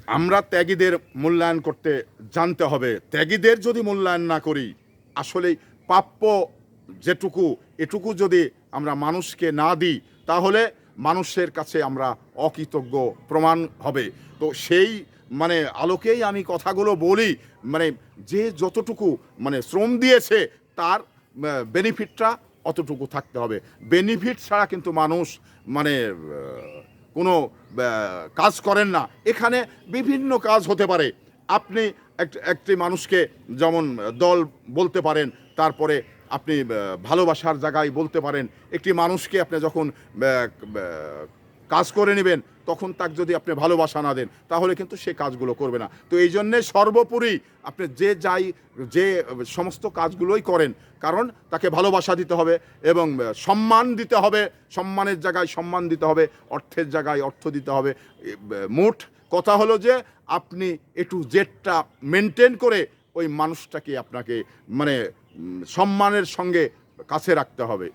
আমরা ত্যাগীদের মূল্যায়ন করতে জানতে হবে। ত্যাগীদের যদি মূল্যায়ন না করি, আসলেই প্রাপ্য যেটুকু এটুকু যদি আমরা মানুষকে না দিই, তাহলে মানুষের কাছে আমরা অকৃতজ্ঞ প্রমাণ হবে। তো সেই মানে আলোকেই আমি কথাগুলো বলি, মানে যে যতটুকু মানে শ্রম দিয়েছে তার বেনিফিটটা অতটুকু থাকতে হবে। বেনিফিট ছাড়া কিন্তু মানুষ মানে কোনো কাজ করেন না। এখানে বিভিন্ন কাজ হতে পারে। আপনি একটি মানুষকে যেমন দল বলতে পারেন, তারপরে আপনি ভালোবাসার জায়গায় বলতে পারেন। একটি মানুষকে আপনি যখন কাজ করে নেবেন, তখন তাকে যদি আপনি ভালোবাসা না দেন, তাহলে কিন্তু সে কাজগুলো করবে না। তো এই জন্যে সর্বোপরি আপনি যে সমস্ত কাজগুলোই করেন, কারণ তাকে ভালোবাসা দিতে হবে এবং সম্মান দিতে হবে। সম্মানের জায়গায় সম্মান দিতে হবে, অর্থের জায়গায় অর্থ দিতে হবে। মোট কথা হলো যে আপনি একটু জেটটা মেনটেন করে ওই মানুষটাকে আপনাকে মানে সম্মানের সঙ্গে কাছে রাখতে হবে।